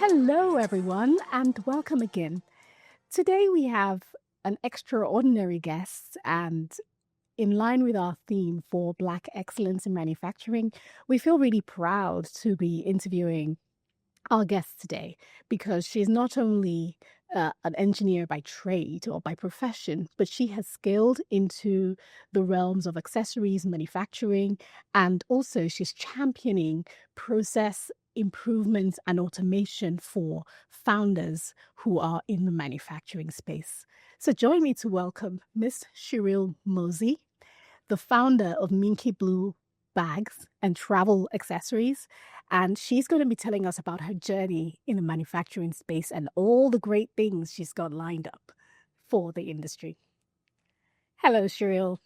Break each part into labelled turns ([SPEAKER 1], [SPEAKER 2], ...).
[SPEAKER 1] Hello, everyone, and welcome again. Today we have an extraordinary guest, and in line with our theme for Black Excellence in Manufacturing, we feel really proud to be interviewing our guest today because she's not only an engineer by trade or by profession, but she has scaled into the realms of accessories manufacturing, and also she's championing process improvements and automation for founders who are in the manufacturing space. So join me to welcome Miss Sherrill Mosee, the founder of MinkeeBlue bags and travel accessories. And she's going to be telling us about her journey in the manufacturing space and all the great things she's got lined up for the industry. Hello, Sherrill.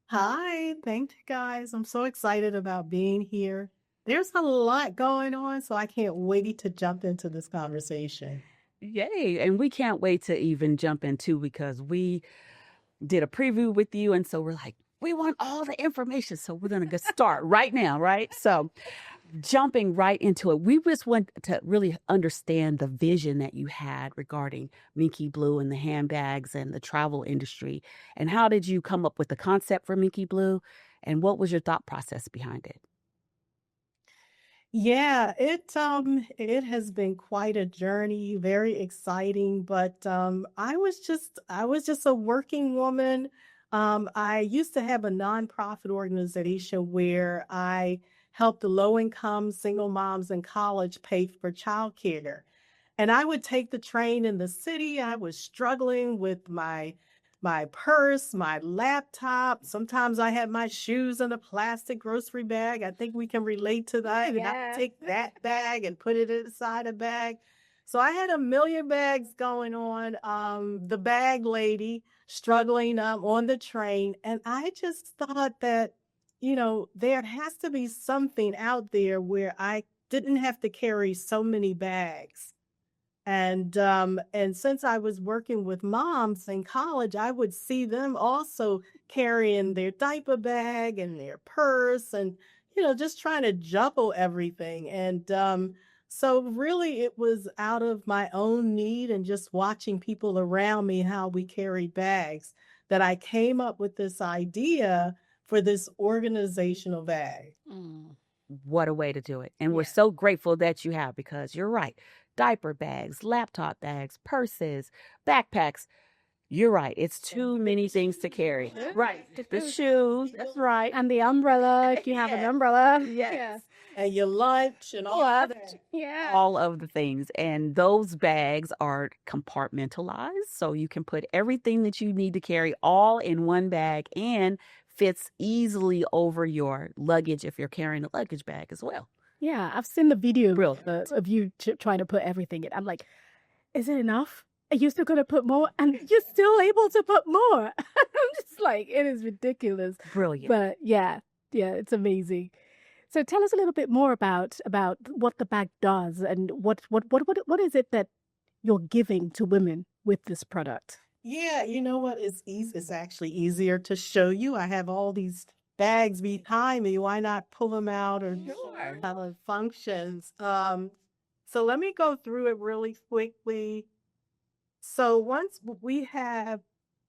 [SPEAKER 2] Hi, thank you guys. I'm so excited about being here. There's a lot going on, so I can't wait to jump into this conversation.
[SPEAKER 3] Yay. And we can't wait to even jump into because we did a preview with you. And so we're like, we want all the information. So we're going to get start right now, right? So jumping right into it, we just want to really understand the vision that you had regarding MinkeeBlue and the handbags and the travel industry. And how did you come up with the concept for MinkeeBlue? And what was your thought process behind it?
[SPEAKER 2] Yeah, it has been quite a journey, very exciting, but I was just a working woman. I used to have a nonprofit organization where I helped the low income single moms in college pay for childcare. And I would take the train in the city. I was struggling with my purse, my laptop. Sometimes I had my shoes in a plastic grocery bag. I think we can relate to that. And I
[SPEAKER 1] Yeah.
[SPEAKER 2] take that bag and put it inside a bag. So I had a million bags going on. The bag lady struggling on the train. And I just thought that, there has to be something out there where I didn't have to carry so many bags. And since I was working with moms in college, I would see them also carrying their diaper bag and their purse and, just trying to juggle everything. So really it was out of my own need and just watching people around me how we carried bags that I came up with this idea for this organizational bag.
[SPEAKER 3] Mm. What a way to do it. And we're
[SPEAKER 2] Yeah.
[SPEAKER 3] so grateful that you have because you're right. Diaper bags, laptop bags, purses, backpacks. You're right. It's too many things to carry. Right. The shoes. That's right.
[SPEAKER 1] And the umbrella, if you have an
[SPEAKER 2] Yeah.
[SPEAKER 1] umbrella.
[SPEAKER 3] Yes.
[SPEAKER 2] And your lunch and all of that.
[SPEAKER 1] Yeah.
[SPEAKER 3] All of the things. And those bags are compartmentalized. So you can put everything that you need to carry all in one bag and fits easily over your luggage if you're carrying a luggage bag as well.
[SPEAKER 1] Yeah, I've seen the video
[SPEAKER 3] Brilliant.
[SPEAKER 1] of you trying to put everything in. I'm like, is it enough? Are you still going to put more? And you're still able to put more. I'm just like, it is ridiculous.
[SPEAKER 3] Brilliant.
[SPEAKER 1] But yeah, it's amazing. So tell us a little bit more about what the bag does and what is it that you're giving to women with this product?
[SPEAKER 2] Yeah, you know what? It's easy. It's actually easier to show you. I have all these bags behind me. Why not pull them out or
[SPEAKER 3] Sure.
[SPEAKER 2] how it functions? So let me go through it really quickly. So once we have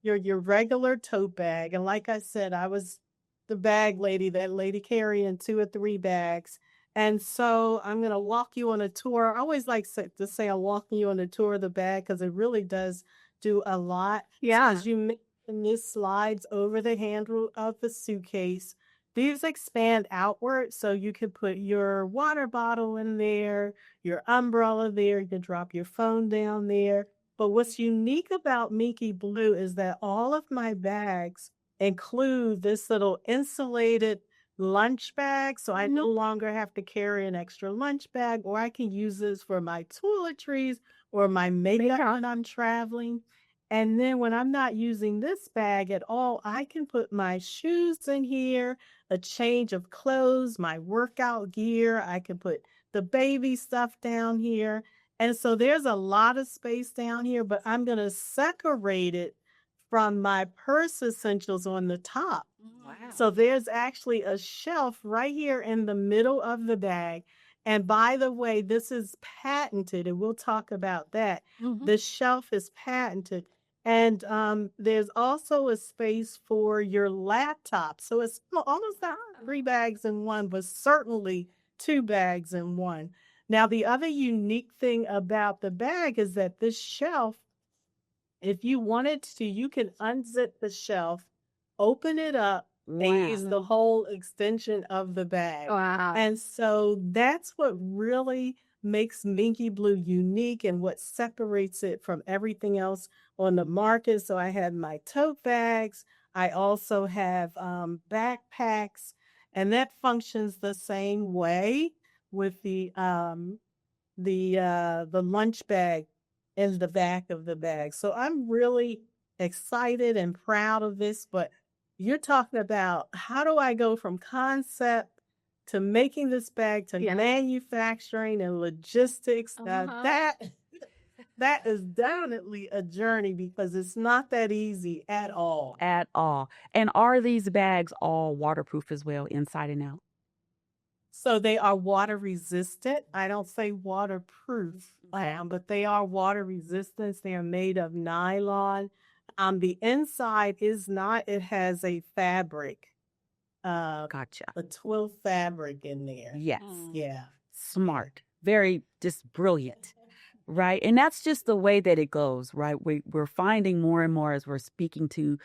[SPEAKER 2] your regular tote bag, and like I said, I was the bag lady, that lady carrying 2 or 3 bags. And so I'm gonna walk you on a tour. I always like to say I'm walking you on a tour of the bag because it really does do a lot. So
[SPEAKER 1] Yeah.
[SPEAKER 2] as you mentioned, this slides over the handle of the suitcase. These expand outward, so you can put your water bottle in there, your umbrella there. You can drop your phone down there. But what's unique about MinkeeBlue is that all of my bags include this little insulated lunch bag. So I no longer have to carry an extra lunch bag, or I can use this for my toiletries or my makeup
[SPEAKER 1] Makeup.
[SPEAKER 2] when I'm traveling. And then when I'm not using this bag at all, I can put my shoes in here, a change of clothes, my workout gear. I can put the baby stuff down here. And so there's a lot of space down here, but I'm going to separate it from my purse essentials on the top.
[SPEAKER 3] Wow.
[SPEAKER 2] So there's actually a shelf right here in the middle of the bag. And by the way, this is patented, and we'll talk about that. The shelf is patented. And there's also a space for your laptop. So it's almost not 3 bags in one, but certainly 2 bags in one. Now, the other unique thing about the bag is that this shelf, if you wanted to, you can unzip the shelf, open it up, and use the whole extension of the bag.
[SPEAKER 1] Wow.
[SPEAKER 2] And so that's what really makes MinkeeBlue unique and what separates it from everything else on the market. So I have my tote bags. I also have backpacks, and that functions the same way with the lunch bag in the back of the bag. So I'm really excited and proud of this, but you're talking about how do I go from concept to making this bag to manufacturing and logistics. That is definitely a journey because it's not that easy at all.
[SPEAKER 3] At all. And are these bags all waterproof as well, inside and out?
[SPEAKER 2] So they are water resistant. I don't say waterproof, but they are water resistant. They are made of nylon. The inside is not, it has a fabric,
[SPEAKER 3] Gotcha.
[SPEAKER 2] a twill fabric in there.
[SPEAKER 3] Yes.
[SPEAKER 2] Yeah.
[SPEAKER 3] Smart. Very just brilliant. Right. And that's just the way that it goes, right? We're finding more and more as we're speaking to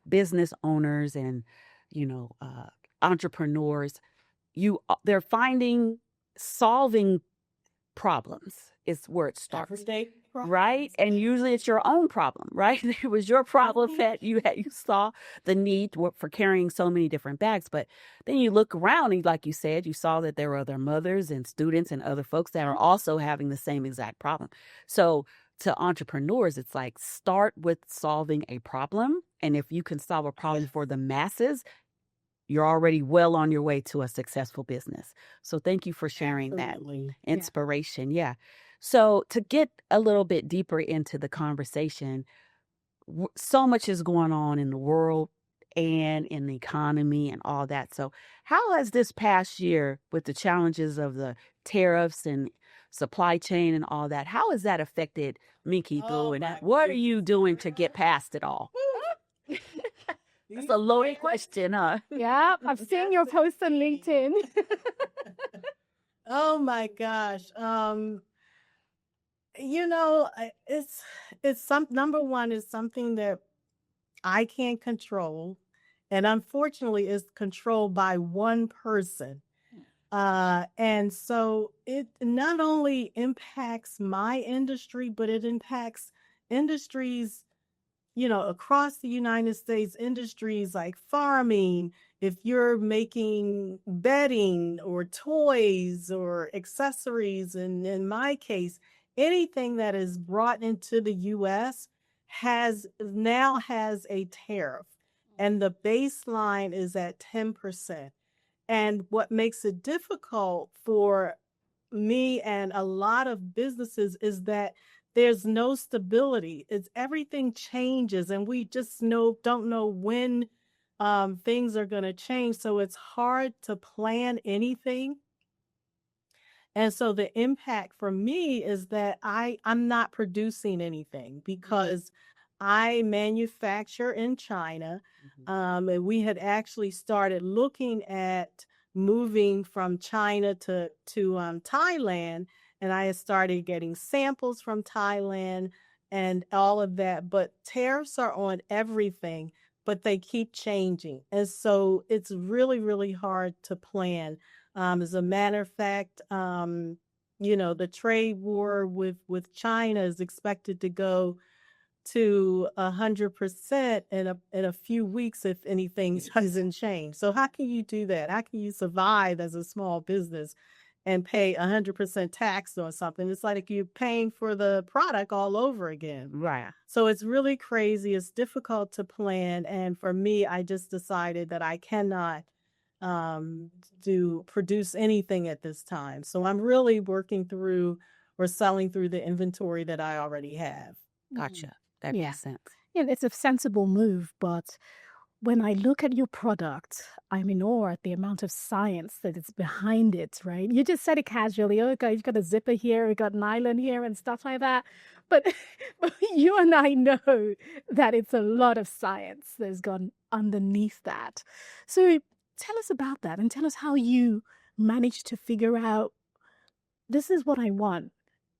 [SPEAKER 3] business owners and, entrepreneurs, they're finding solving problems is where it starts.
[SPEAKER 2] Everyday problems.
[SPEAKER 3] Right. And usually it's your own problem, right? It was your problem that you saw the need for carrying so many different bags. But then you look around and like you said, you saw that there were other mothers and students and other folks that are also having the same exact problem. So to entrepreneurs, it's like start with solving a problem. And if you can solve a problem for the masses, you're already well on your way to a successful business. So thank you for sharing that inspiration. Yeah. So to get a little bit deeper into the conversation, so much is going on in the world and in the economy and all that. So how has this past year, with the challenges of the tariffs and supply chain and all that, how has that affected MinkeeBlue? And what are you doing to get past it all? It's a loaded question, huh?
[SPEAKER 1] Yeah, I've seen your post on LinkedIn.
[SPEAKER 2] Oh my gosh. It's number one is something that I can't control, and unfortunately is controlled by one person. And so it not only impacts my industry, but it impacts industries across the United States, industries like farming, if you're making bedding or toys or accessories, and in my case, anything that is brought into the U.S. now has a tariff, and the baseline is at 10%. And what makes it difficult for me and a lot of businesses is that there's no stability. Everything changes, and we just don't know when things are going to change. So it's hard to plan anything. And so the impact for me is that I'm not producing anything because I manufacture in China. And we had actually started looking at moving from China to Thailand. And I had started getting samples from Thailand and all of that. But tariffs are on everything, but they keep changing. And so it's really, really hard to plan. As a matter of fact, the trade war with China is expected to go to 100% in a few weeks if anything doesn't change. So how can you do that? How can you survive as a small business and pay 100% tax on something? It's like you're paying for the product all over again.
[SPEAKER 3] Right.
[SPEAKER 2] So it's really crazy. It's difficult to plan. And for me, I just decided that I cannot produce anything at this time. So I'm really working through or selling through the inventory that I already have.
[SPEAKER 3] Gotcha. That makes sense.
[SPEAKER 1] Yeah, it's a sensible move, but when I look at your product, I'm in awe at the amount of science that is behind it, right? You just said it casually. Oh, you've got a zipper here, we got nylon here, and stuff like that. But, but you and I know that it's a lot of science that's gone underneath that. So tell us about that and tell us how you managed to figure out this is what I want.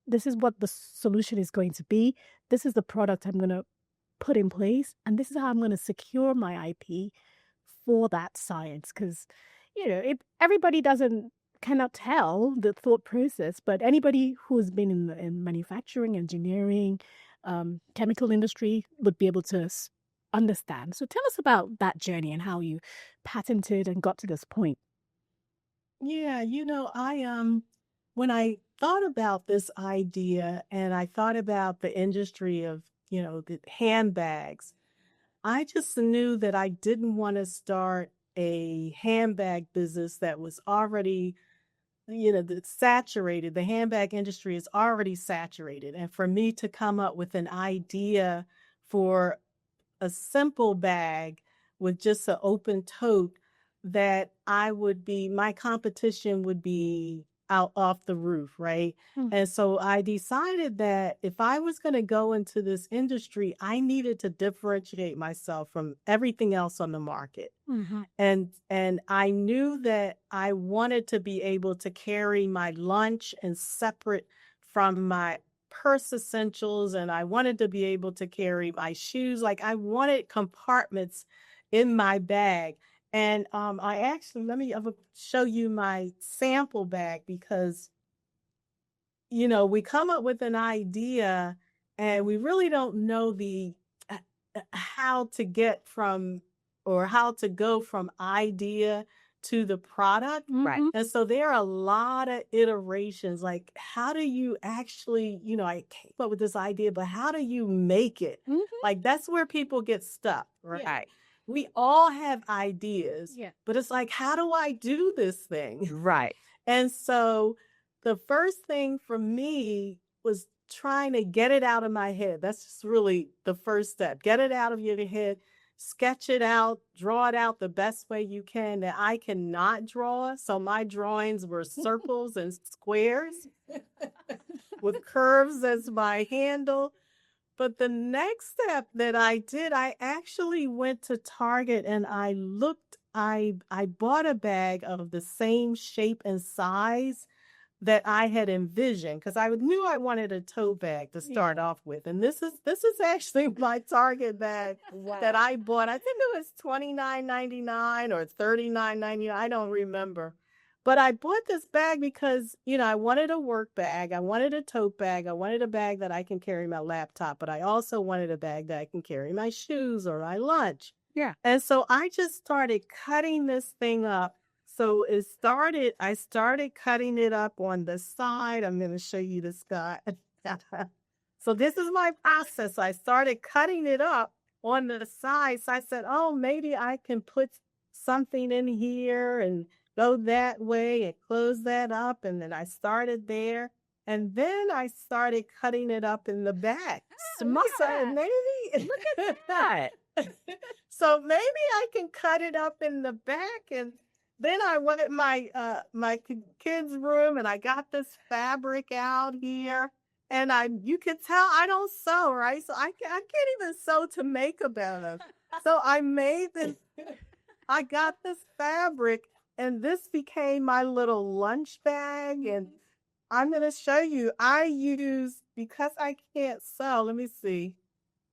[SPEAKER 1] This is what the solution is going to be. This is the product I'm going to put in place, and this is how I'm going to secure my IP for that science. Because everybody cannot tell the thought process, but anybody who's been in manufacturing, engineering, chemical industry would be able to understand. So tell us about that journey and how you patented and got to this point.
[SPEAKER 2] Yeah, I when I thought about this idea and I thought about the industry of, the handbags, I just knew that I didn't want to start a handbag business that was already, saturated. The handbag industry is already saturated. And for me to come up with an idea for a simple bag with just an open tote that my competition would be out off the roof, right? And so I decided that if I was going to go into this industry, I needed to differentiate myself from everything else on the market. And I knew that I wanted to be able to carry my lunch and separate from my purse essentials, and I wanted to be able to carry my shoes. Like I wanted compartments in my bag. And I actually, I will show you my sample bag because, we come up with an idea and we really don't know how to get from or how to go from idea to the product.
[SPEAKER 3] Right.
[SPEAKER 2] And so there are a lot of iterations. Like, how do you actually, I came up with this idea, but how do you make it? Like, that's where people get stuck, right? We all have ideas, but it's like, how do I do this thing?
[SPEAKER 3] Right.
[SPEAKER 2] And so the first thing for me was trying to get it out of my head. That's just really the first step. Get it out of your head, sketch it out, draw it out the best way you can that I cannot draw. So my drawings were circles and squares with curves as my handle. But the next step that I did, I actually went to Target and I bought a bag of the same shape and size that I had envisioned because I knew I wanted a tote bag to start off with. And this is actually my Target bag that I bought. I think it was $29.99 or $39.99. I don't remember. But I bought this bag because, I wanted a work bag. I wanted a tote bag. I wanted a bag that I can carry my laptop, but I also wanted a bag that I can carry my shoes or my lunch.
[SPEAKER 3] Yeah.
[SPEAKER 2] And so I just started cutting this thing up. So I started cutting it up on the side. I'm going to show you this guy. So this is my process. I started cutting it up on the side. So I said, oh, maybe I can put something in here and go that way and close that up. And then I started there. And then I started cutting it up in the back.
[SPEAKER 3] Look at that.
[SPEAKER 2] So maybe I can cut it up in the back. And then I went in my kids' room and I got this fabric out here. And you can tell I don't sew, right? So I can't even sew to make a better. So I got this fabric. And this became my little lunch bag. And I'm going to show you, because I can't sew, let me see.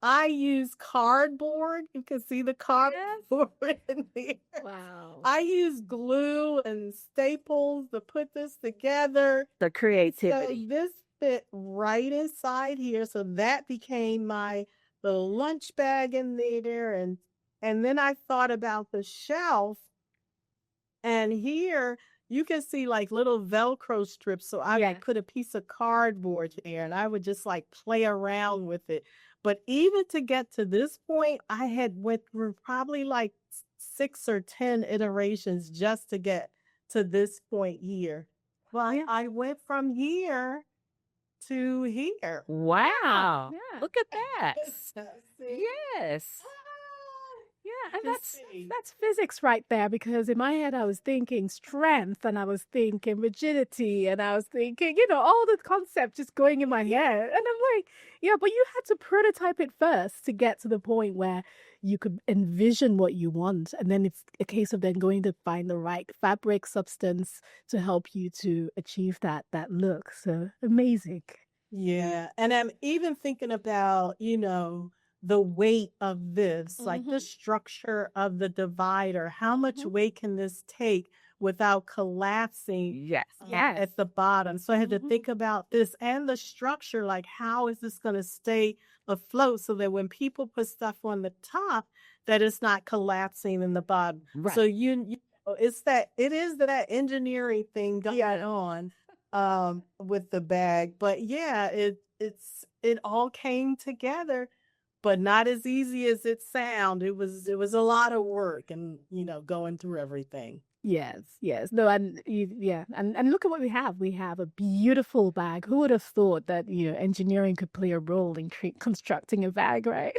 [SPEAKER 2] I use cardboard. You can see the cardboard in there.
[SPEAKER 1] Wow.
[SPEAKER 2] I use glue and staples to put this together.
[SPEAKER 3] The creativity.
[SPEAKER 2] So this fit right inside here. So that became my little lunch bag in there. And then I thought about the shelf. And here you can see like little Velcro strips. So I would put a piece of cardboard there and I would just like play around with it. But even to get to this point, I had went through probably like 6 or 10 iterations just to get to this point here. Well, I went from here to here.
[SPEAKER 3] Wow.
[SPEAKER 1] Yeah.
[SPEAKER 3] Look at that.
[SPEAKER 2] See?
[SPEAKER 3] Yes.
[SPEAKER 1] and
[SPEAKER 2] Just
[SPEAKER 1] that's physics right there, because in my head I was thinking strength and I was thinking rigidity and I was thinking, all the concepts just going in my head. And I'm like, yeah, but you had to prototype it first to get to the point where you could envision what you want. And then it's a case of then going to find the right fabric substance to help you to achieve that look. So amazing.
[SPEAKER 2] Yeah. And I'm even thinking about, the weight of this, like the structure of the divider. How much weight can this take without collapsing
[SPEAKER 3] Yes.
[SPEAKER 1] Yes.
[SPEAKER 2] at the bottom? So I had to think about this and the structure, like how is this going to stay afloat so that when people put stuff on the top, that it's not collapsing in the bottom.
[SPEAKER 3] Right.
[SPEAKER 2] So it is that engineering thing going on with the bag. But yeah, it all came together, but not as easy as it sound. It was a lot of work and going through everything.
[SPEAKER 1] Yes, yes. No, yeah. And look at what we have. We have a beautiful bag. Who would have thought that, engineering could play a role in constructing a bag, right?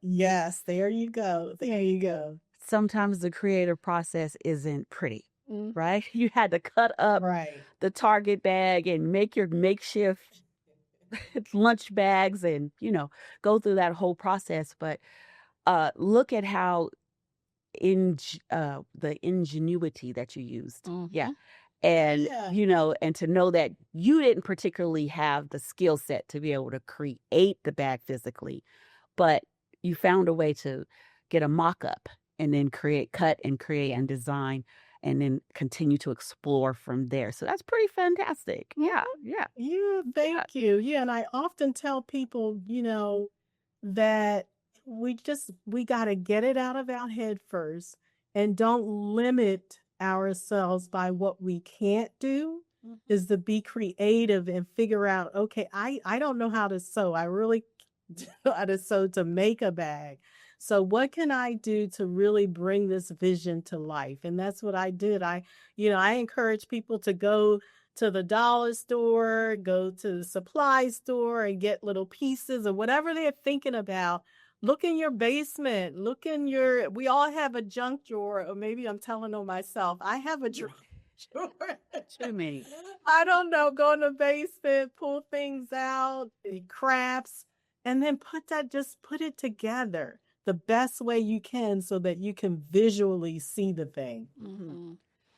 [SPEAKER 2] Yes, there you go. There you go.
[SPEAKER 3] Sometimes the creative process isn't pretty,
[SPEAKER 1] Mm.
[SPEAKER 3] right? You had to cut up
[SPEAKER 2] Right.
[SPEAKER 3] the Target bag and make your makeshift lunch bags and, go through that whole process. But look at how the ingenuity that you used. Yeah. And,
[SPEAKER 2] Yeah.
[SPEAKER 3] and to know that you didn't particularly have the skill set to be able to create the bag physically, but you found a way to get a mock-up and then cut and create and design and then continue to explore from there. So that's pretty fantastic. Yeah. Yeah.
[SPEAKER 2] Yeah, thank you. Yeah, and I often tell people, that we got to get it out of our head first and don't limit ourselves by what we can't do. Is to be creative and figure out, okay, I don't know how to sew. I really don't know how to sew to make a bag. So what can I do to really bring this vision to life? And that's what I did. I encourage people to go to the dollar store, go to the supply store and get little pieces or whatever they're thinking about. Look in your basement. We all have a junk drawer, or maybe I'm telling on myself. I have a drawer.
[SPEAKER 3] Too many.
[SPEAKER 2] I don't know. Go in the basement, pull things out, crafts, and then just put it together the best way you can so that you can visually see the thing.
[SPEAKER 1] Mm-hmm.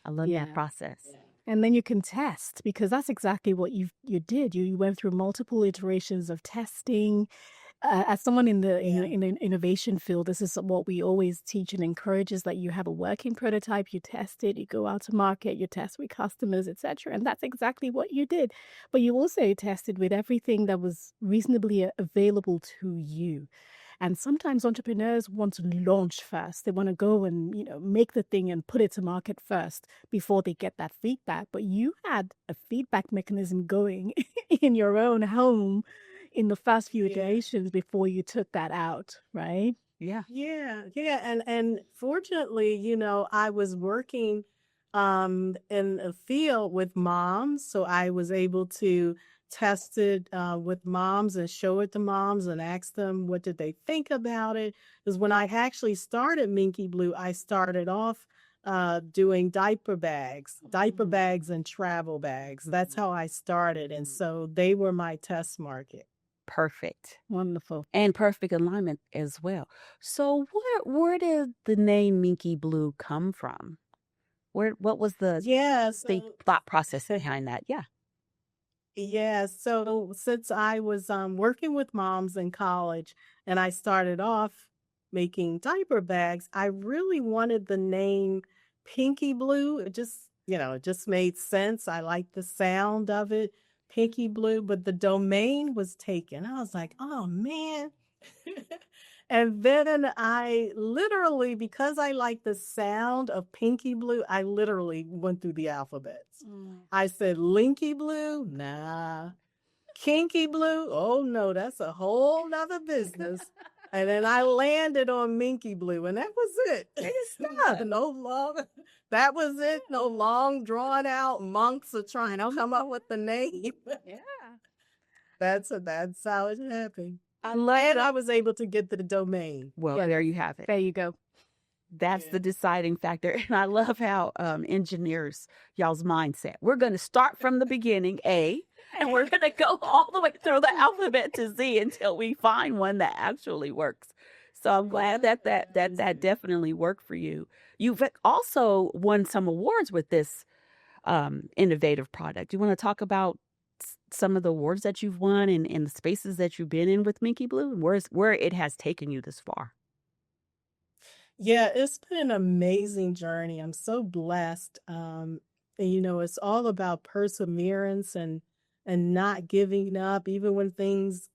[SPEAKER 3] I love
[SPEAKER 1] Yeah.
[SPEAKER 3] that process.
[SPEAKER 1] And then you can test, because that's exactly what you did. You went through multiple iterations of testing. As someone in the in the innovation field, this is what we always teach and encourage: is that you have a working prototype, you test it, you go out to market, you test with customers, etc. And that's exactly what you did. But you also tested with everything that was reasonably available to you. And sometimes entrepreneurs want to launch first. They want to go and, make the thing and put it to market first before they get that feedback. But you had a feedback mechanism going in your own home in the first few iterations before you took that out, right?
[SPEAKER 3] Yeah.
[SPEAKER 2] Yeah, yeah, and fortunately, I was working in a field with moms, so I was able to test it with moms and show it to moms and ask them what did they think about it. Because when I actually started MinkeeBlue, I started off doing diaper bags and travel bags. That's how I started, and so they were my test market.
[SPEAKER 3] Perfect.
[SPEAKER 1] Wonderful.
[SPEAKER 3] And perfect alignment as well. So where did the name MinkeeBlue come from? What was the thought process behind that? Yeah.
[SPEAKER 2] Yeah, so since I was working with moms in college and I started off making diaper bags, I really wanted the name Pinky Blue. It just made sense. I liked the sound of it, Pinky Blue, but the domain was taken. I was like, oh man. And then I literally, because I like the sound of Pinky Blue, I literally went through the alphabets. I said, Linky Blue? Nah. Kinky Blue? Oh no, that's a whole nother business. And then I landed on Minky Blue, and that was it. That was it. No long drawn out months of trying to come up with the name.
[SPEAKER 1] Yeah.
[SPEAKER 2] That's how it happened. I'm glad I was able to get the domain.
[SPEAKER 3] Well,
[SPEAKER 1] Yeah.
[SPEAKER 3] there you have it.
[SPEAKER 1] There you go.
[SPEAKER 3] That's the deciding factor. And I love how engineers, y'all's mindset. We're going to start from the beginning, A, and we're going to go all the way through the alphabet to Z until we find one that actually works. So I'm glad that definitely worked for you. You've also won some awards with this innovative product. You want to talk about some of the awards that you've won and the spaces that you've been in with MinkeeBlue and where it has taken you this far?
[SPEAKER 2] Yeah, it's been an amazing journey. I'm so blessed. And, it's all about perseverance and not giving up, even when things.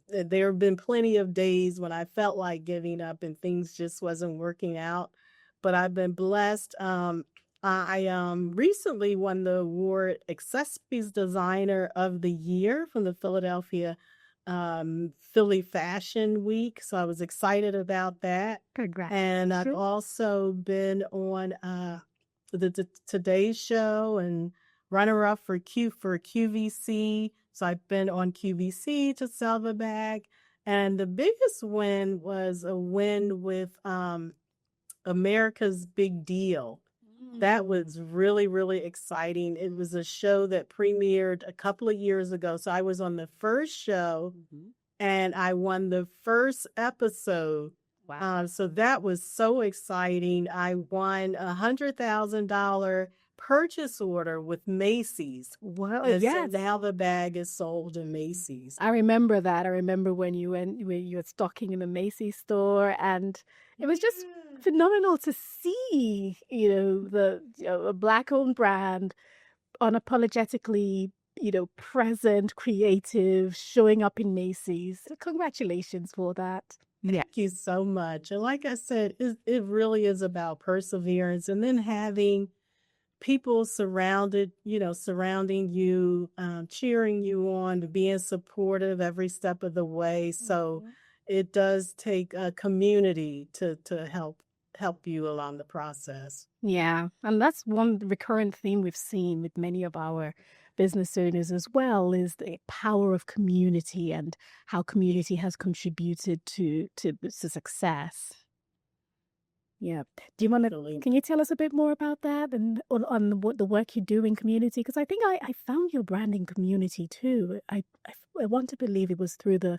[SPEAKER 2] There have been plenty of days when I felt like giving up and things just wasn't working out, but I've been blessed. I recently won the award Accessories Designer of the Year from the Philadelphia Philly Fashion Week. So I was excited about that.
[SPEAKER 1] Congrats.
[SPEAKER 2] And I've also been on the Today Show and runner up for QVC. So I've been on QVC to sell the bag. And the biggest win was a win with America's Big Deal. That was really, really exciting. It was a show that premiered a couple of years ago. So I was on the first show and I won the first episode.
[SPEAKER 1] Wow.
[SPEAKER 2] So that was so exciting. I won $100,000 purchase order with Macy's.
[SPEAKER 1] Well,
[SPEAKER 2] And so
[SPEAKER 1] yes.
[SPEAKER 2] now the bag is sold in Macy's.
[SPEAKER 1] I remember that. I remember when you were stocking in the Macy's store, and it was just phenomenal to see, a Black-owned brand unapologetically, present, creative, showing up in Macy's. So congratulations for that.
[SPEAKER 3] Yeah.
[SPEAKER 2] Thank you so much. And like I said, it really is about perseverance and then having people surrounding you, cheering you on, being supportive every step of the way. So it does take a community to help you along the process.
[SPEAKER 1] Yeah, and that's one recurrent theme we've seen with many of our business owners as well, is the power of community and how community has contributed to success. Yeah. Do you want to,
[SPEAKER 2] Absolutely.
[SPEAKER 1] can you tell us a bit more about that and on what the work you do in community? Because I think I found your brand in community too. I want to believe it was through the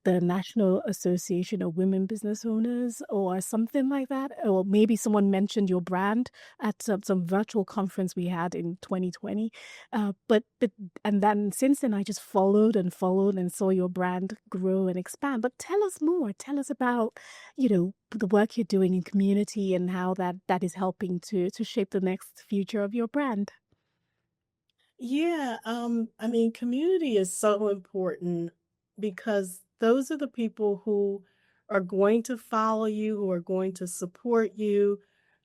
[SPEAKER 1] National Association of Women Business Owners or something like that. Or maybe someone mentioned your brand at some virtual conference we had in 2020. But and then since then I just followed and saw your brand grow and expand. But tell us more. Tell us about, the work you're doing in community and how that is helping to shape the next future of your brand.
[SPEAKER 2] Yeah, I mean, community is so important because those are the people who are going to follow you, who are going to support you.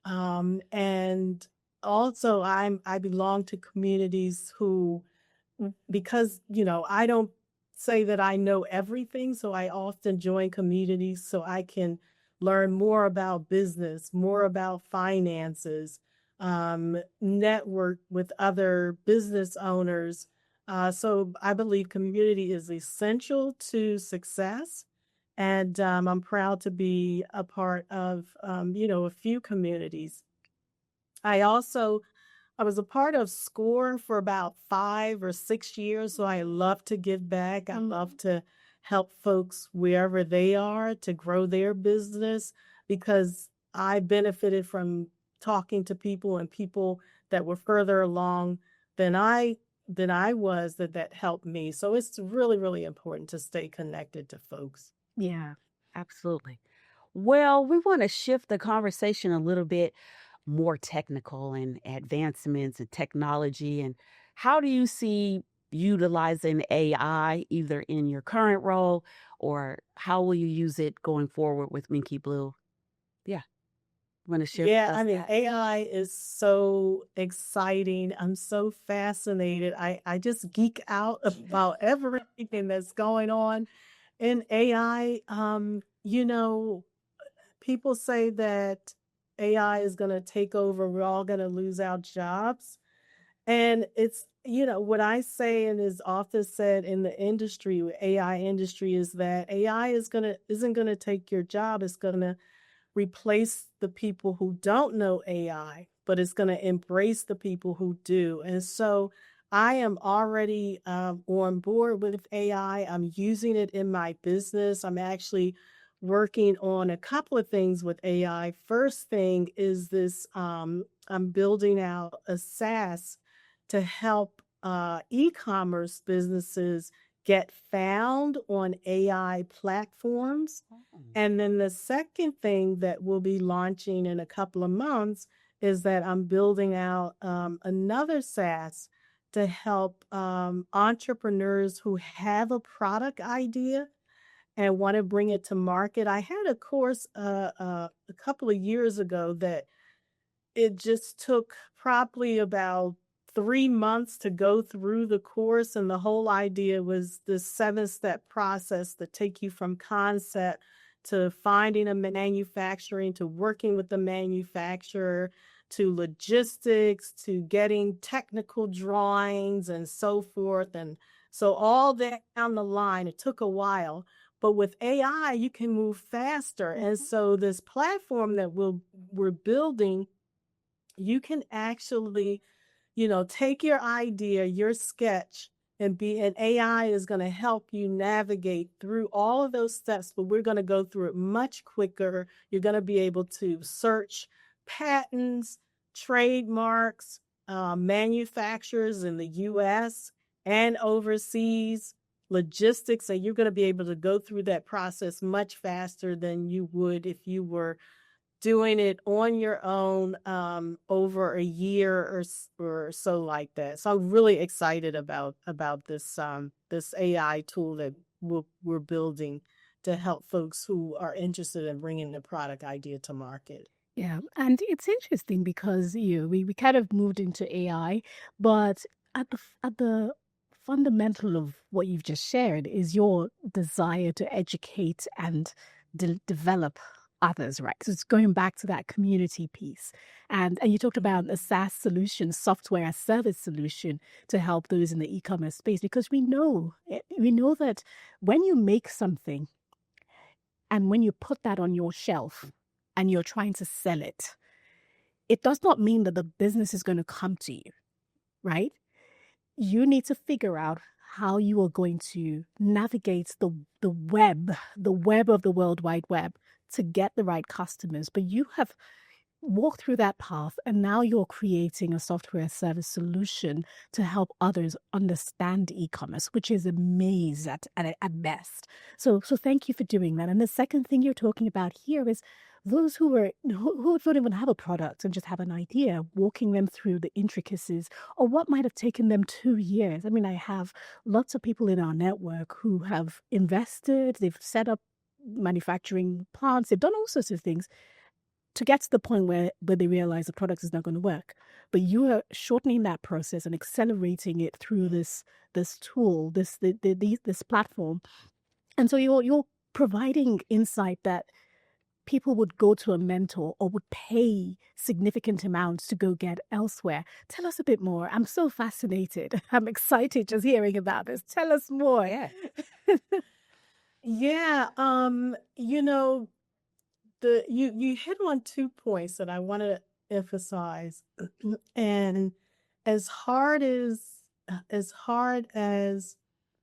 [SPEAKER 2] And also I belong to communities who, because, I don't say that I know everything, so I often join communities so I can learn more about business, more about finances, network with other business owners. So I believe community is essential to success. And I'm proud to be a part of, a few communities. I was a part of SCORE for about 5 or 6 years, so I love to give back. I love to help folks wherever they are to grow their business because I benefited from talking to people and people that were further along than I was that helped me. So it's really, really important to stay connected to folks.
[SPEAKER 3] Yeah, absolutely. Well, we want to shift the conversation a little bit more technical and advancements and technology. And how do you see utilizing AI either in your current role or how will you use it going forward with MinkeeBlue? Yeah. Want to shift
[SPEAKER 2] Yeah,
[SPEAKER 3] us
[SPEAKER 2] I mean,
[SPEAKER 3] that?
[SPEAKER 2] AI is so exciting. I'm so fascinated. I just geek out about everything that's going on in AI. People say that AI is going to take over, we're all going to lose our jobs. And what I say and is often said in the industry, AI industry, is that AI isn't gonna take your job. It's gonna replace the people who don't know AI, but it's going to embrace the people who do. And so I am already on board with AI. I'm using it in my business. I'm actually working on a couple of things with AI. First thing is this I'm building out a SaaS to help e-commerce businesses get found on AI platforms. And then the second thing that we'll be launching in a couple of months is that I'm building out another SaaS to help entrepreneurs who have a product idea and want to bring it to market. I had a course a couple of years ago that it just took probably about 3 months to go through the course. And the whole idea was this 7-step process that take you from concept to finding a manufacturing, to working with the manufacturer, to logistics, to getting technical drawings and so forth. And so all that down the line, it took a while. But with AI, you can move faster. And so this platform that we're building, you can actually, take your idea, your sketch, and AI is going to help you navigate through all of those steps, but we're going to go through it much quicker. You're going to be able to search patents, trademarks, manufacturers in the US and overseas, logistics, and you're going to be able to go through that process much faster than you would if you were doing it on your own over a year or so like that. So I'm really excited about this AI tool that we're building to help folks who are interested in bringing the product idea to market.
[SPEAKER 1] Yeah, and it's interesting because we kind of moved into AI, but at the fundamental of what you've just shared is your desire to educate and develop others, right? So it's going back to that community piece, and you talked about a SaaS solution, software as service solution, to help those in the e-commerce space, because we know that when you make something and when you put that on your shelf and you're trying to sell it, it does not mean that the business is going to come to you, right? You need to figure out how you are going to navigate the web of the World Wide Web to get the right customers. But you have walk through that path, and now you're creating a software service solution to help others understand e-commerce, which is a maze at best. So thank you for doing that. And the second thing you're talking about here is those who don't even have a product and just have an idea, walking them through the intricacies or what might have taken them 2 years. I mean, I have lots of people in our network who have invested, they've set up manufacturing plants, they've done all sorts of things to get to the point where they realize the product is not going to work. But you are shortening that process and accelerating it through this tool, this platform. And so you're providing insight that people would go to a mentor or would pay significant amounts to go get elsewhere. Tell us a bit more. I'm so fascinated. I'm excited just hearing about this. Tell us more.
[SPEAKER 3] Yeah.
[SPEAKER 2] Yeah, you hit on 2 points that I want to emphasize. And as hard as as hard as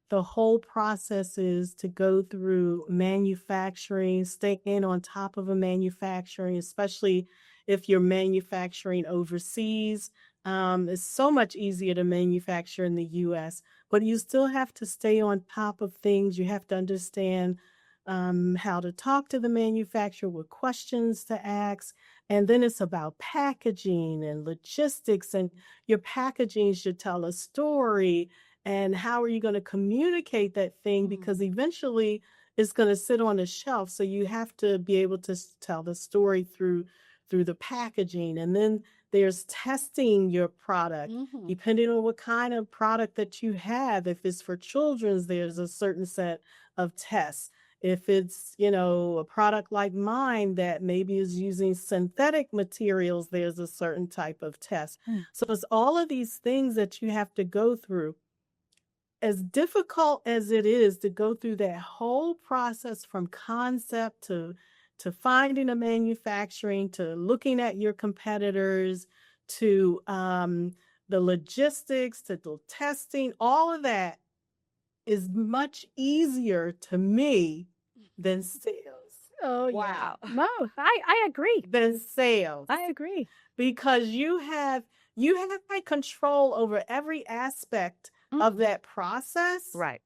[SPEAKER 2] the whole process is to go through manufacturing, staying on top of a manufacturing, especially if you're manufacturing overseas. It's so much easier to manufacture in the US, but you still have to stay on top of things. You have to understand how to talk to the manufacturer, what questions to ask. And then it's about packaging and logistics, and your packaging should tell a story. And how are you going to communicate that thing? Because eventually it's going to sit on a shelf. So you have to be able to tell the story through the packaging. And then there's testing your product, depending on what kind of product that you have. If it's for children's, there's a certain set of tests. If it's, a product like mine that maybe is using synthetic materials, there's a certain type of test. So it's all of these things that you have to go through. As difficult as it is to go through that whole process from concept to finding a manufacturing, to looking at your competitors, to the logistics, to the testing, all of that is much easier to me than sales.
[SPEAKER 1] Oh,
[SPEAKER 3] Wow.
[SPEAKER 1] yeah. No, I agree.
[SPEAKER 2] Than sales.
[SPEAKER 1] I agree.
[SPEAKER 2] Because you have like control over every aspect of that process.
[SPEAKER 3] Right.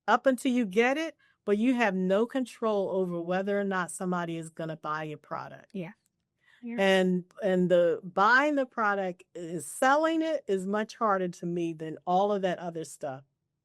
[SPEAKER 2] Up until you get it, but you have no control over whether or not somebody is going to buy your product.
[SPEAKER 1] Yeah.
[SPEAKER 2] And the buying the product is selling it is much harder to me than all of that other stuff.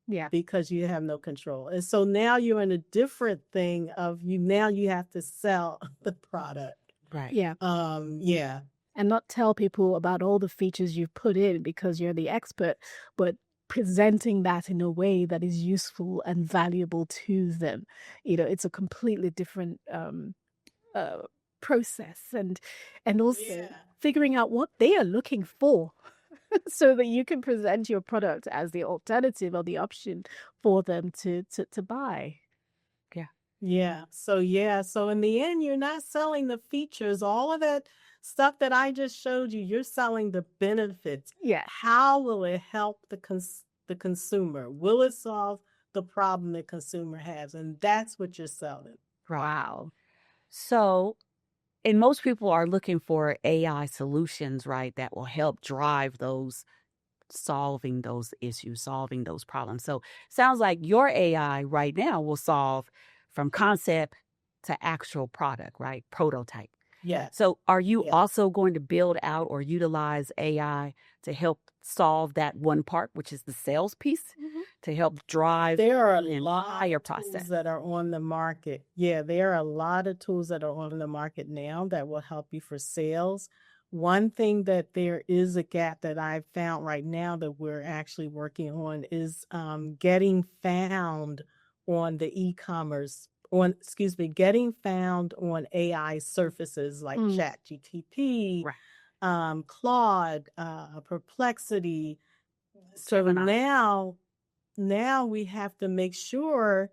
[SPEAKER 1] Yeah.
[SPEAKER 2] Because you have no control. And so now you're in a different thing of you have to sell the product.
[SPEAKER 3] Right.
[SPEAKER 1] Yeah.
[SPEAKER 2] Yeah.
[SPEAKER 1] And not tell people about all the features you've put in because you're the expert, but presenting that in a way that is useful and valuable to them. It's a completely different process, and also figuring out what they are looking for so that you can present your product as the alternative or the option for them to buy.
[SPEAKER 2] Yeah. So in the end, you're not selling the features, all of that stuff that I just showed you. You're selling the benefits.
[SPEAKER 1] Yeah.
[SPEAKER 2] How will it help the consumer? Will it solve the problem the consumer has? And that's what you're selling.
[SPEAKER 3] Right. Wow. So, and most people are looking for AI solutions, right, that will help drive solving those issues, solving those problems. So, sounds like your AI right now will solve from concept to actual product, right? Prototype.
[SPEAKER 2] Yeah.
[SPEAKER 3] So, are you also going to build out or utilize AI to help solve that one part, which is the sales piece, to help drive
[SPEAKER 2] There are
[SPEAKER 3] the
[SPEAKER 2] a lot
[SPEAKER 3] entire
[SPEAKER 2] of
[SPEAKER 3] process
[SPEAKER 2] tools that are on the market. Yeah, there are a lot of tools that are on the market now that will help you for sales. One thing that there is a gap that I've found right now that we're actually working on is getting found on the ecommerce getting found on AI surfaces like ChatGPT, Claude, Perplexity. So now we have to make sure,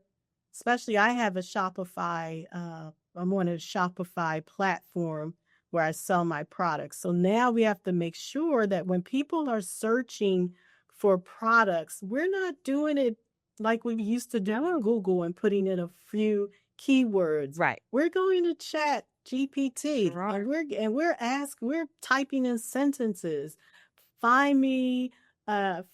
[SPEAKER 2] especially I have a Shopify, I'm on a Shopify platform where I sell my products. So now we have to make sure that when people are searching for products, we're not doing it like we used to do on Google and putting in a few keywords.
[SPEAKER 3] Right.
[SPEAKER 2] We're going to Chat GPT and we're typing in sentences. Find me a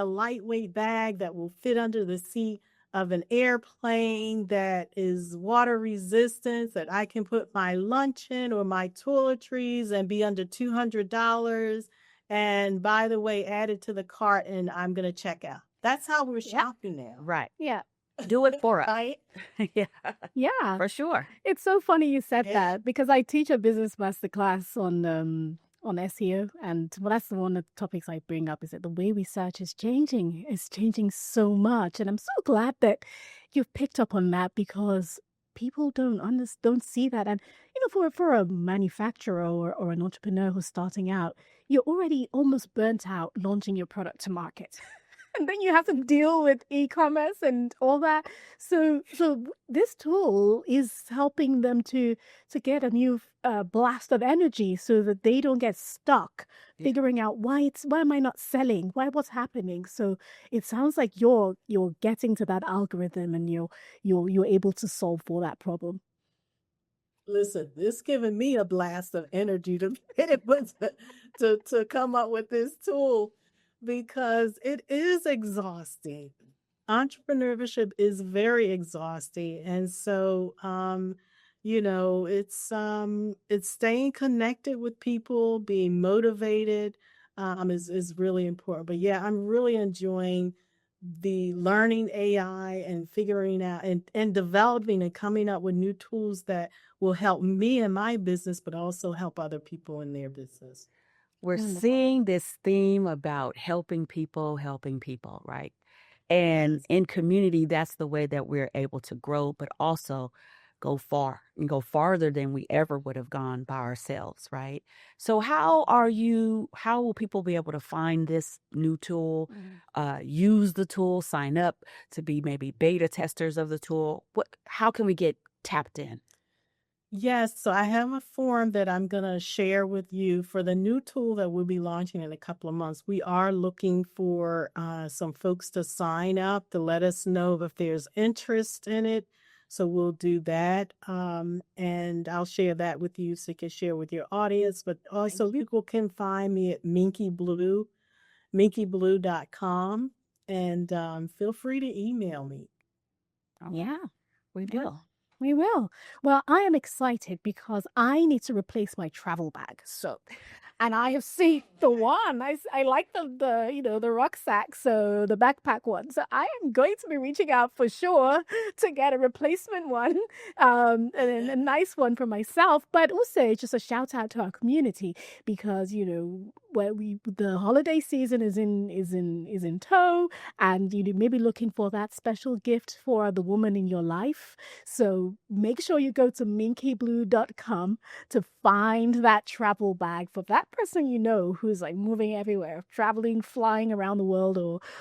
[SPEAKER 2] lightweight bag that will fit under the seat of an airplane that is water resistant, that I can put my lunch in or my toiletries and be under $200. And by the way, add it to the cart and I'm going to check out. That's how we're shopping now.
[SPEAKER 3] Right.
[SPEAKER 1] Yeah.
[SPEAKER 3] Do it for us.
[SPEAKER 2] Right?
[SPEAKER 3] Yeah.
[SPEAKER 1] Yeah.
[SPEAKER 3] For sure.
[SPEAKER 1] It's so funny you said that because I teach a business masterclass on SEO, and that's one of the topics I bring up is that the way we search is changing. It's changing so much, and I'm so glad that you've picked up on that because people don't see that. And for a manufacturer or an entrepreneur who's starting out, you're already almost burnt out launching your product to market. And then you have to deal with e-commerce and all that. So this tool is helping them to get a new blast of energy so that they don't get stuck figuring out why am I not selling? What's happening? So it sounds like you're getting to that algorithm and you're able to solve for that problem.
[SPEAKER 2] Listen, it's giving me a blast of energy to be able to come up with this tool because it is exhausting. Entrepreneurship is very exhausting. And so, it's staying connected with people, being motivated, is really important. But yeah, I'm really enjoying the learning AI and figuring out and developing and coming up with new tools that will help me in my business, but also help other people in their business.
[SPEAKER 3] We're seeing this theme about helping people, right? And in community, that's the way that we're able to grow, but also go far and go farther than we ever would have gone by ourselves, right? So how will people be able to find this new tool, use the tool, sign up to be maybe beta testers of the tool? How can we get tapped in?
[SPEAKER 2] Yes, so I have a form that I'm going to share with you for the new tool that we'll be launching in a couple of months. We are looking for some folks to sign up to let us know if there's interest in it. So we'll do that. And I'll share that with you so you can share with your audience. But also people can find me at MinkeeBlue, MinkeeBlue.com. And feel free to email me.
[SPEAKER 1] Yeah,
[SPEAKER 3] We will.
[SPEAKER 1] we will. Well, I am excited because I need to replace my travel bag. And I have seen the one. I like the rucksack, so the backpack one. So I am going to be reaching out for sure to get a replacement one, and a nice one for myself. But also just a shout out to our community because where the holiday season is in tow, and you may be looking for that special gift for the woman in your life. So make sure you go to MinkeeBlue.com to find that travel bag for that person who's like moving everywhere, traveling, flying around the world,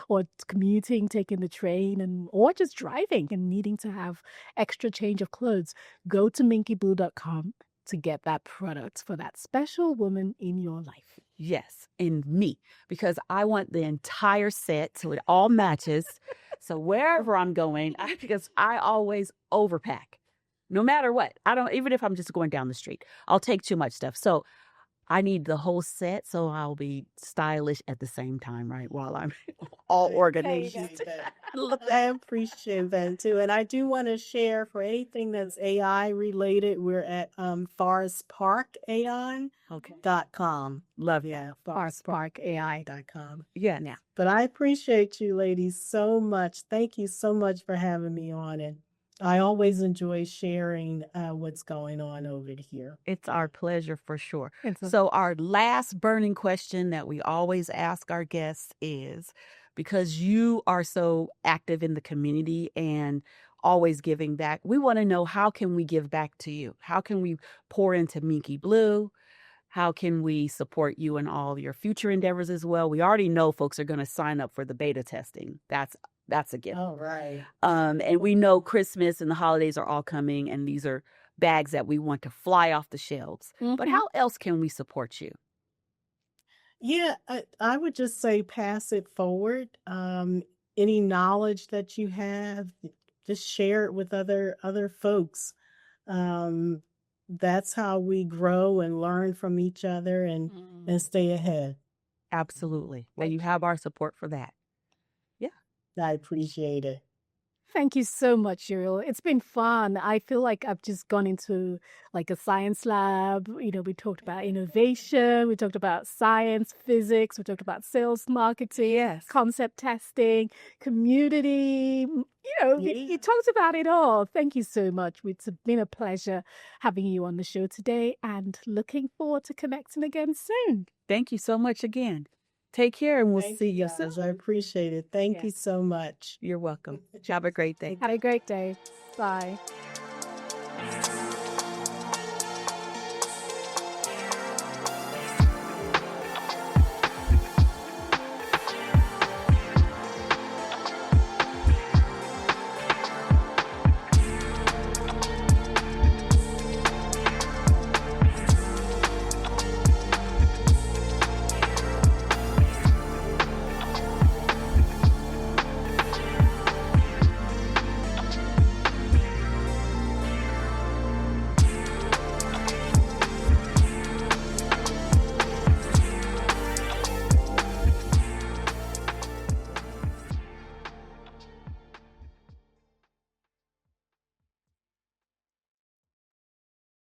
[SPEAKER 1] or commuting, taking the train, or just driving and needing to have extra change of clothes. Go to MinkeeBlue.com to get that product for that special woman in your life.
[SPEAKER 3] Yes, in me, because I want the entire set so it all matches. So wherever I'm going, because I always overpack, no matter what. Even if I'm just going down the street, I'll take too much stuff. So I need the whole set, so I'll be stylish at the same time, right? While I'm all organized.
[SPEAKER 2] I appreciate that too. And I do want to share for anything that's AI related, we're at forestparkai.com.
[SPEAKER 3] Love
[SPEAKER 2] Yeah,
[SPEAKER 1] forestparkai.com.
[SPEAKER 3] Yeah.
[SPEAKER 1] Yeah.
[SPEAKER 2] But I appreciate you ladies so much. Thank you so much for having me on. And I always enjoy sharing what's going on over here.
[SPEAKER 3] It's our pleasure for sure. So our last burning question that we always ask our guests is, because you are so active in the community and always giving back, we want to know, how can we give back to you? How can we pour into MinkeeBlue? How can we support you in all your future endeavors as well? We already know folks are going to sign up for the beta testing. That's a gift.
[SPEAKER 2] All right.
[SPEAKER 3] And we know Christmas and the holidays are all coming, and these are bags that we want to fly off the shelves. But how else can we support you?
[SPEAKER 2] Yeah, I would just say pass it forward. Any knowledge that you have, just share it with other folks. That's how we grow and learn from each other and stay ahead.
[SPEAKER 3] Absolutely. Well, you have our support for that. Yeah.
[SPEAKER 2] I appreciate it.
[SPEAKER 1] Thank you so much, Sherrill. It's been fun. I feel like I've just gone into like a science lab. We talked about innovation. We talked about science, physics. We talked about sales, marketing, concept testing, community. You talked about it all. Thank you so much. It's been a pleasure having you on the show today, and looking forward to connecting again soon.
[SPEAKER 3] Thank you so much again. Take care, and we'll see you soon.
[SPEAKER 2] I appreciate it. Thank you so much.
[SPEAKER 3] You're welcome. Have a great day.
[SPEAKER 1] Have a great day. Bye.